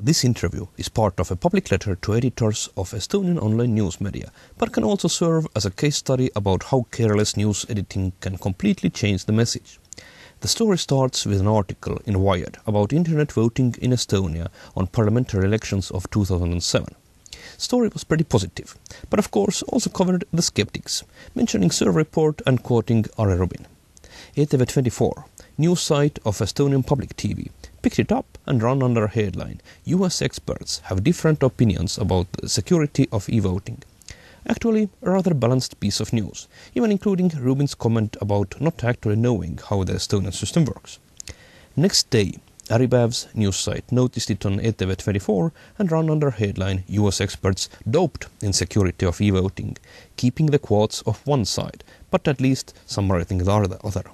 This interview is part of a public letter to editors of Estonian online news media, but can also serve as a case study about how careless news editing can completely change the message. The story starts with an article in Wired about internet voting in Estonia on parliamentary elections of 2007. The story was pretty positive, but of course also covered the skeptics, mentioning survey report and quoting Are Robin. ETV24, news site of Estonian public TV, picked it up and ran under a headline, US experts have different opinions about the security of e-voting. Actually, a rather balanced piece of news, even including Rubin's comment about not actually knowing how the Estonian system works. Next day, Äripäev's news site noticed it on ETV24 and ran under headline US experts doped in security of e-voting, keeping the quotes of one side, but at least summarizing the other.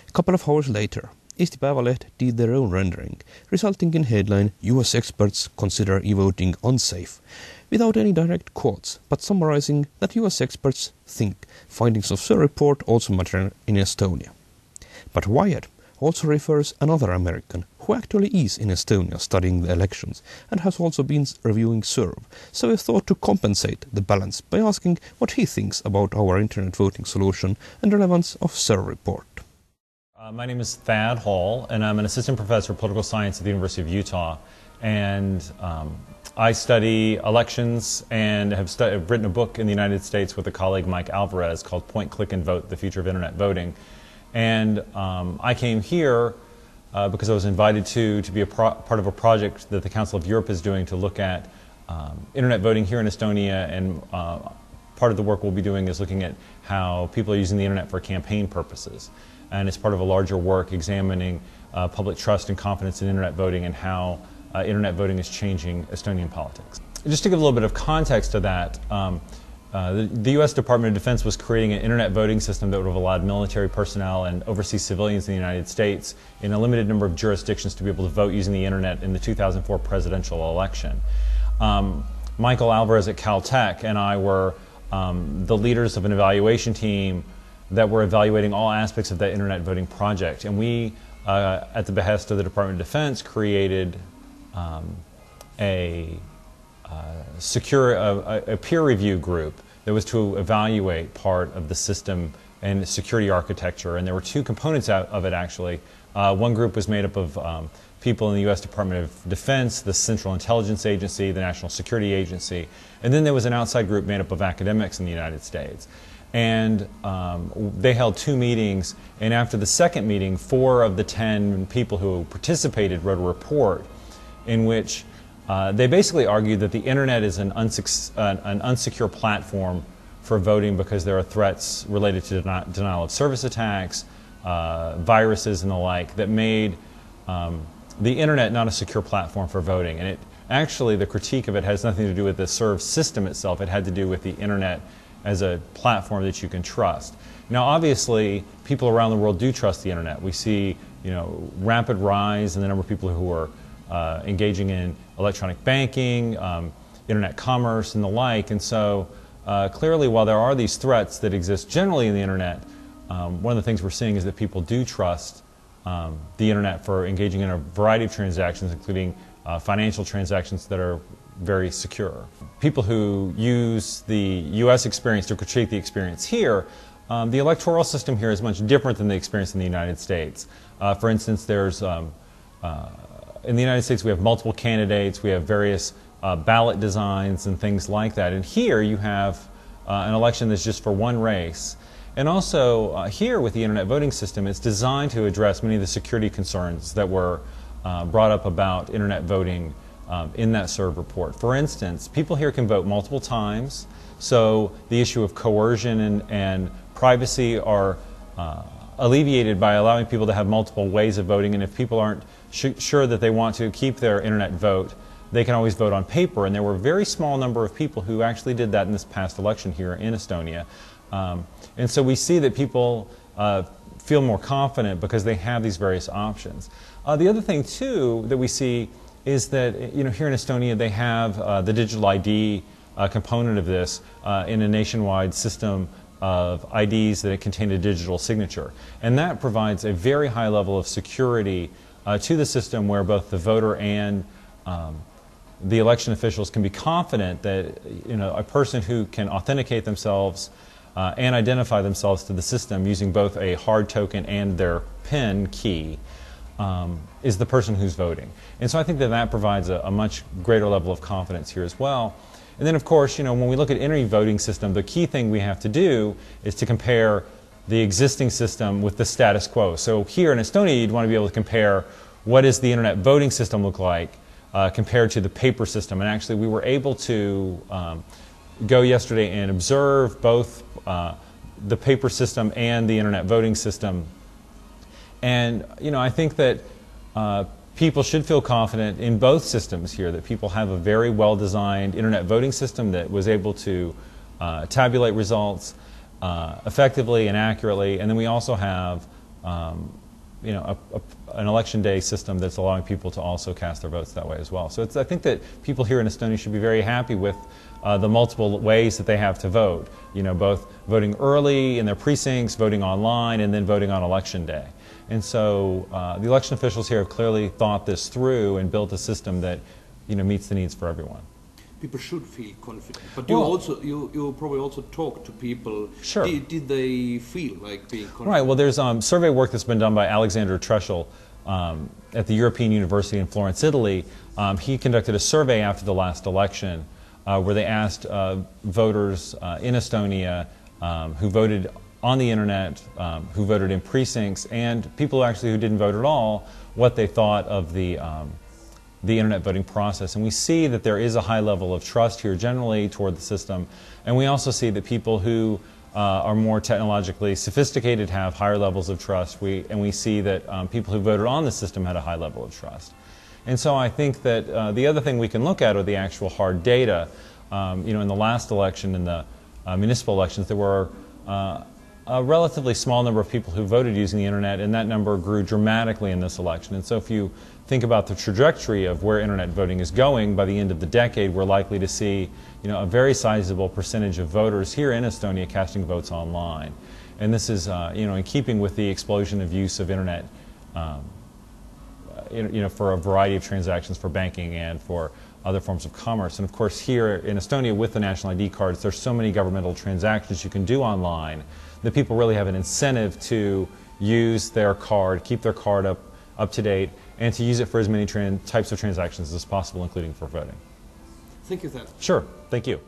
A couple of hours later, Eesti Päevaleht did their own rendering, resulting in headline US experts consider e-voting unsafe, without any direct quotes, but summarizing that US experts think findings of the report also matter in Estonia. But Wired also refers another American who actually is in Estonia studying the elections and has also been reviewing SERV, so we thought to compensate the balance by asking what he thinks about our internet voting solution and relevance of SERV report. My name is Thad Hall, and I'm an assistant professor of political science at the University of Utah. And I study elections and have written a book in the United States with a colleague, Mike Alvarez, called Point, Click, and Vote, The Future of Internet Voting. And I came here because I was invited to be a part of a project that the Council of Europe is doing to look at internet voting here in Estonia, and part of the work we'll be doing is looking at how people are using the internet for campaign purposes. And it's part of a larger work examining public trust and confidence in internet voting and how internet voting is changing Estonian politics. Just to give a little bit of context to that, the U.S. Department of Defense was creating an internet voting system that would have allowed military personnel and overseas civilians in the United States in a limited number of jurisdictions to be able to vote using the internet in the 2004 presidential election. Michael Alvarez at Caltech and I were the leaders of an evaluation team that were evaluating all aspects of that internet voting project. And we, at the behest of the Department of Defense, created a peer review group that was to evaluate part of the system and security architecture. And there were two components out of it, actually. One group was made up of people in the U.S. Department of Defense, the Central Intelligence Agency, the National Security Agency, and then there was an outside group made up of academics in the United States. And they held two meetings, and after the second meeting, 4 of the 10 people who participated wrote a report in which they basically argued that the internet is an unsecure platform for voting because there are threats related to denial of service attacks, viruses and the like, that made the internet not a secure platform for voting. And actually the critique of it has nothing to do with the SERV system itself. It had to do with the internet as a platform that you can trust. Now, obviously, people around the world do trust the internet. We see, rapid rise in the number of people who are engaging in electronic banking, internet commerce, and the like. And so, clearly, while there are these threats that exist generally in the internet, one of the things we're seeing is that people do trust the internet for engaging in a variety of transactions, including financial transactions that are very secure. People who use the U.S. experience to critique the experience here, the electoral system here is much different than the experience in the United States. For instance, there's in the United States we have multiple candidates, we have various ballot designs and things like that. And here you have an election that's just for one race. And also here with the internet voting system, it's designed to address many of the security concerns that were brought up about internet voting in that SERV report. For instance, people here can vote multiple times, so the issue of coercion and privacy are alleviated by allowing people to have multiple ways of voting, and if people aren't sure that they want to keep their internet vote, they can always vote on paper, and there were a very small number of people who actually did that in this past election here in Estonia. And so we see that people feel more confident because they have these various options. The other thing, too, that we see is that here in Estonia they have the digital ID component of this in a nationwide system of IDs that contain a digital signature. And that provides a very high level of security to the system where both the voter and the election officials can be confident that a person who can authenticate themselves and identify themselves to the system using both a hard token and their PIN key is the person who's voting. And so I think that that provides a much greater level of confidence here as well. And then, of course, when we look at any voting system, the key thing we have to do is to compare the existing system with the status quo. So here in Estonia, you'd want to be able to compare what does the internet voting system look like compared to the paper system. And actually, we were able to go yesterday and observe both the paper system and the internet voting system. And I think that people should feel confident in both systems here, that people have a very well-designed internet voting system that was able to tabulate results effectively and accurately. And then we also have an election day system that's allowing people to also cast their votes that way as well. So I think that people here in Estonia should be very happy with the multiple ways that they have to vote. Both voting early in their precincts, voting online, and then voting on election day. And so the election officials here have clearly thought this through and built a system that meets the needs for everyone. People should feel confident, but Well, you probably also talk to people. Sure. Did they feel like being confident? Right. Well, there's survey work that's been done by Alexander Treschel at the European University in Florence, Italy. He conducted a survey after the last election where they asked voters in Estonia who voted on the internet, who voted in precincts, and people who didn't vote at all, what they thought of the internet voting process. And we see that there is a high level of trust here generally toward the system. And we also see that people who are more technologically sophisticated have higher levels of trust. And we see that people who voted on the system had a high level of trust. And so I think that the other thing we can look at are the actual hard data. In the last election, in the municipal elections, there were a relatively small number of people who voted using the internet, and that number grew dramatically in this election. And so if you think about the trajectory of where internet voting is going, by the end of the decade, we're likely to see a very sizable percentage of voters here in Estonia casting votes online. And this is in keeping with the explosion of use of internet for a variety of transactions, for banking and for other forms of commerce. And of course here in Estonia with the national ID cards, there's so many governmental transactions you can do online that people really have an incentive to use their card, keep their card up to date, and to use it for as many types of transactions as possible, including for voting. Thank you, Thad. Sure. Thank you.